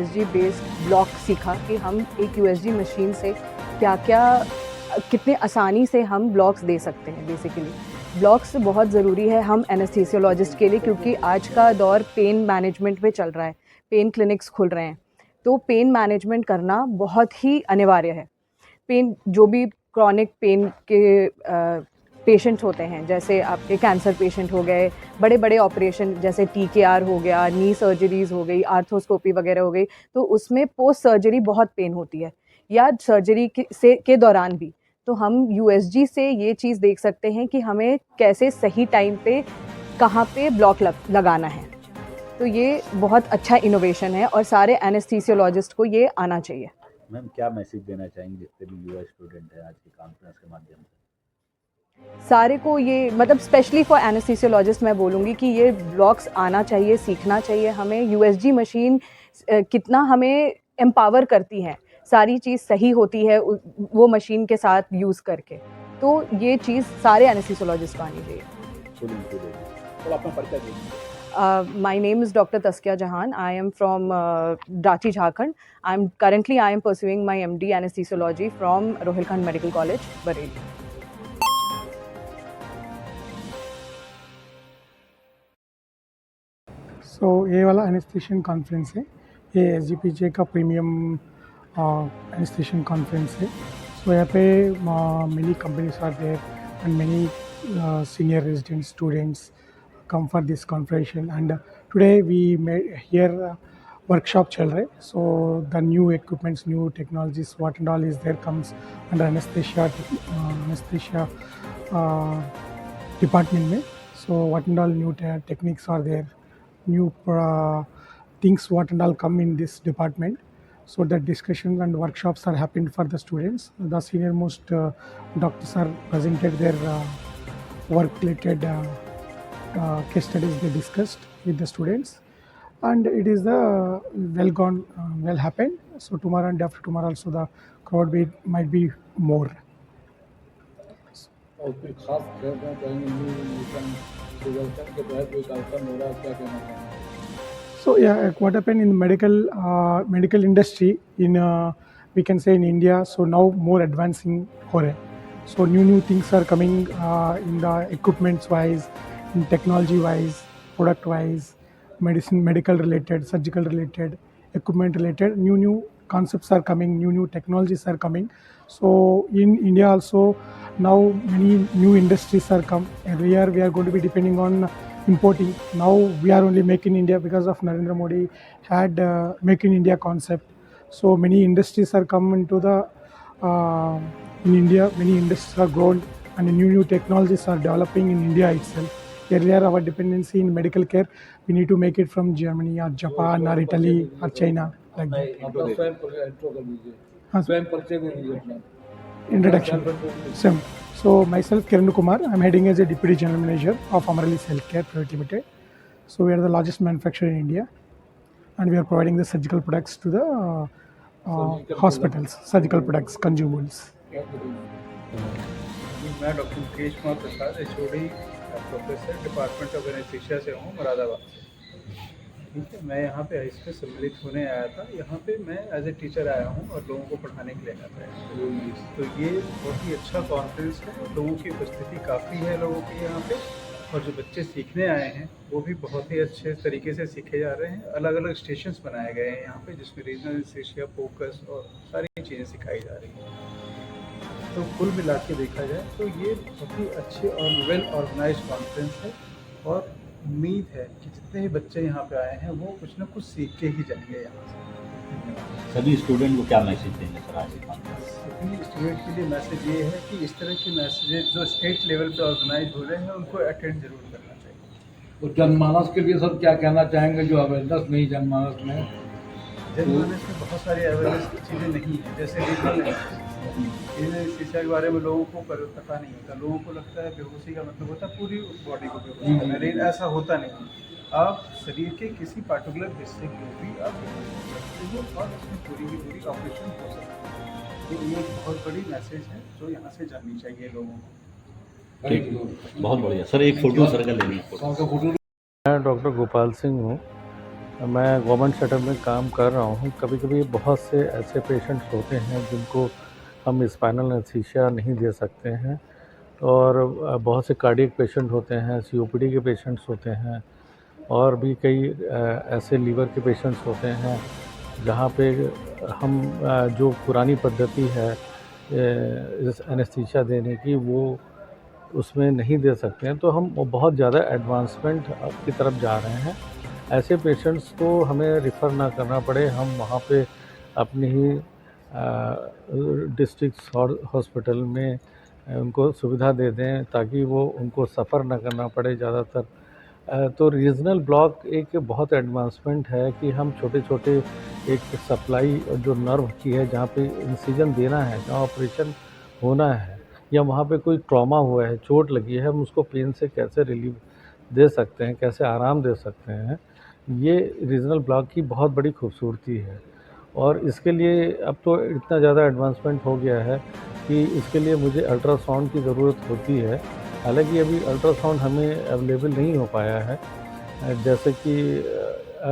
USG based block सीखा कि हम एक यूएसजी मशीन से क्या क्या कितने आसानी से हम ब्लॉक्स दे सकते हैं। बेसिकली ब्लॉक्स बहुत ज़रूरी है हम एनेस्थीसियोलॉजिस्ट के लिए, क्योंकि आज का दौर पेन मैनेजमेंट पे चल रहा है, पेन क्लिनिक्स खुल रहे हैं, तो पेन मैनेजमेंट करना बहुत ही अनिवार्य है। पेन जो भी क्रॉनिक पेन के पेशेंट्स होते हैं, जैसे आपके कैंसर पेशेंट हो गए, बड़े बड़े ऑपरेशन जैसे टीकेआर हो गया, नी सर्जरीज हो गई, आर्थोस्कोपी वगैरह हो गई, तो उसमें पोस्ट सर्जरी बहुत पेन होती है, या सर्जरी के दौरान भी। तो हम यूएसजी से ये चीज़ देख सकते हैं कि हमें कैसे सही टाइम पे कहाँ पे ब्लॉक लगाना है। तो ये बहुत अच्छा इनोवेशन है और सारे एनेस्थीसियोलॉजिस्ट को ये आना चाहिए। मैम क्या मैसेज देना चाहेंगे जितने भी यूएस स्टूडेंट हैं आज की कॉन्फ्रेंस के माध्यम से? सारे को ये मतलब स्पेशली फॉर एनेस्थीसियोलॉजिस्ट मैं बोलूँगी कि ये ब्लॉक्स आना चाहिए, सीखना चाहिए हमें। यूएसजी मशीन कितना हमें एम्पावर करती हैं, सारी चीज़ सही होती है वो मशीन के साथ यूज़ करके। तो ये चीज़ सारे एनेस्थीसियोलॉजिस्ट को आनी चाहिए। तो अपना परिचय दीजिए। My name is Dr. Taskia Jahan. I am from Ranchi, Jharkhand. I am pursuing my MD anesthesiology from Rohilkhand Medical College, Bareilly. सो ये वाला एनेस्थीशियन कॉन्फ्रेंस है, ये एसजीपीजे का प्रीमियम एनेस्थीशियन कॉन्फ्रेंस है। सो यहाँ पे many companies are there and many senior resident students come for this conference, and today we made here workshop chal rahe. So the new equipments, new technologies, what and all is there comes under anesthesia department mein. So what and all new techniques are there, new things what and all come in this department. So the discussions and workshops are happened for the students. The senior most doctors are presented their work related case studies they discussed with the students, and it is the well happened. So tomorrow and after tomorrow also the crowd might be more. और कोई खास कहना चाहेंगे new mission Sudarshan के तहत कोई कार्यक्रम हो रहा है, क्या कहना चाहेंगे? So yeah, what happened in medical industry in we can say in India. So now more advancing हो रहे. So new things are coming in the equipments wise, in technology wise, product wise, medical related, surgical related, equipment related, new concepts are coming, new technologies are coming. So in India also now many new industries are come. Earlier we are going to be depending on importing. Now we are only Make in India because of Narendra Modi had Make in India concept. So many industries are come into the in India. Many industries are grown and new technologies are developing in India itself. Earlier our dependency in medical care, we need to make it from Germany or Japan or Italy or China, like that. अपना स्वयं परिचय intro कर लीजिए, हाँ, स्वयं परिचय दे दीजिए अपना introduction. Same. So myself Kiran Kumar, I'm heading as a Deputy General Manager of Amaralis Healthcare Private Limited. So we are the largest manufacturer in India, and we are providing the surgical products to the hospitals, surgical products, consumables. मैं doctor Mukesh Kumar Prasad, HOD professor department of anaesthesia से हूँ, मुरादाबाद से। ठीक है, मैं यहाँ पे इसमें सम्मिलित होने आया था। यहाँ पे मैं एज ए टीचर आया हूँ और लोगों को पढ़ाने के लिए आया था। तो ये बहुत ही अच्छा कॉन्फ्रेंस है, लोगों की उपस्थिति काफ़ी है लोगों की यहाँ पे, और जो बच्चे सीखने आए हैं वो भी बहुत ही अच्छे तरीके से सीखे जा रहे हैं। अलग अलग स्टेशंस बनाए गए हैं यहाँ पे, जिसमें रीजनल एनेस्थीसिया, फोकस और सारी चीज़ें सिखाई जा रही हैं। तो कुल मिला के देखा जाए तो ये बहुत ही अच्छी और वेल ऑर्गेनाइज्ड कॉन्फ्रेंस है, और उम्मीद है कि जितने भी बच्चे यहाँ पे आए हैं वो कुछ ना कुछ सीख के ही जाएंगे यहाँ से। सभी स्टूडेंट को क्या मैसेज देंगे सर आज की कॉन्फ्रेंस? सभी स्टूडेंट के लिए मैसेज ये है कि इस तरह के मैसेजेस जो स्टेट लेवल पे ऑर्गेनाइज हो रहे हैं उनको अटेंड जरूर करना चाहिए। तो जनमानस के लिए सब क्या कहना चाहेंगे जो अवेयरनेस नहीं जनमानस में? जनमानस में बहुत सारी अवेयरनेस की चीज़ें नहीं है, जैसे रीजनल एनेस्थीसिया के बारे में लोगों को पता नहीं होता। लोगों को लगता है बेहोशी का मतलब होता है पूरी बॉडी को बेहोशी करना, लेकिन ऐसा होता नहीं। आप शरीर के किसी पार्टिकुलर हिस्से को भी आप बेहोश कर सकते हो और उसमें पूरी की पूरी ऑपरेशन हो सकती है। तो ये एक बहुत बड़ी मैसेज है जो यहाँ से जानी चाहिए लोगों को। ठीक, बहुत बढ़िया सर। एक फोटो सर का लेनी है। मैं डॉक्टर गोपाल सिंह हूँ, मैं गवर्नमेंट सेक्टर में काम कर रहा हूँ। कभी-कभी बहुत से ऐसे पेशेंट्स होते हैं जिनको हम स्पाइनल एनेस्थीसिया नहीं दे सकते हैं और बहुत से कार्डियक पेशेंट होते हैं, सीओपीडी के पेशेंट्स होते हैं और भी कई ऐसे लीवर के पेशेंट्स होते हैं जहाँ पे हम जो पुरानी पद्धति है इस एनेस्थीसिया देने की वो उसमें नहीं दे सकते हैं, तो हम बहुत ज़्यादा एडवांसमेंट की तरफ जा रहे हैं। ऐसे पेशेंट्स को हमें रेफ़र ना करना पड़े, हम वहाँ पे अपनी ही डिस्ट्रिक्ट हॉस्पिटल में उनको सुविधा दे दें ताकि वो उनको सफ़र ना करना पड़े ज़्यादातर। तो रीजनल ब्लॉक एक बहुत एडवांसमेंट है कि हम छोटे-छोटे एक सप्लाई जो नर्व की है जहाँ पे इंसिजन देना है, जहाँ ऑपरेशन होना है या वहाँ पे कोई ट्रॉमा हुआ है, चोट लगी है, हम उसको पेन से कैसे रिलीव दे सकते हैं, कैसे आराम दे सकते हैं, ये रीजनल ब्लॉक की बहुत बड़ी खूबसूरती है। और इसके लिए अब तो इतना ज़्यादा एडवांसमेंट हो गया है कि इसके लिए मुझे अल्ट्रासाउंड की ज़रूरत होती है। हालाँकि अभी अल्ट्रासाउंड हमें अवेलेबल नहीं हो पाया है जैसे कि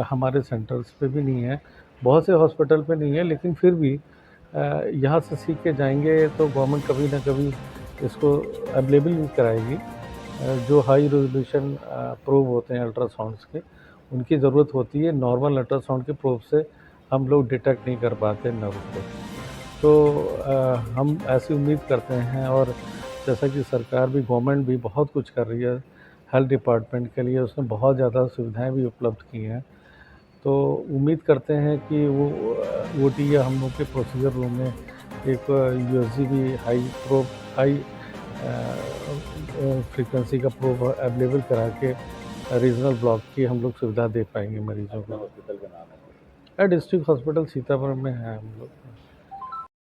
हमारे सेंटर्स पे भी नहीं है, बहुत से हॉस्पिटल पे नहीं है, लेकिन फिर भी यहाँ से सीख के जाएँगे तो गवर्नमेंट कभी ना कभी इसको अवेलेबल भी कराएगी। जो हाई रेज़ोल्यूशन प्रोब होते हैं अल्ट्रासाउंड्स के, उनकी ज़रूरत होती है। नॉर्मल अल्ट्रासाउंड के प्रोब से हम लोग डिटेक्ट नहीं कर पाते नर्व को। तो हम ऐसी उम्मीद करते हैं और जैसा कि सरकार भी गवर्नमेंट भी बहुत कुछ कर रही है हेल्थ डिपार्टमेंट के लिए, उसने बहुत ज़्यादा सुविधाएं भी उपलब्ध की हैं। तो उम्मीद करते हैं कि वो ओटी या हम लोग के प्रोसीजर रूम में एक यूएसजी भी हाई फ्रीक्वेंसी का प्रोब अवेलेबल करा के रीजनल ब्लॉक की हम लोग सुविधा दे पाएंगे मरीजों को। हॉस्पिटल का नाम है? डिस्ट्रिक्ट हॉस्पिटल सीतापुर में है हम लोग।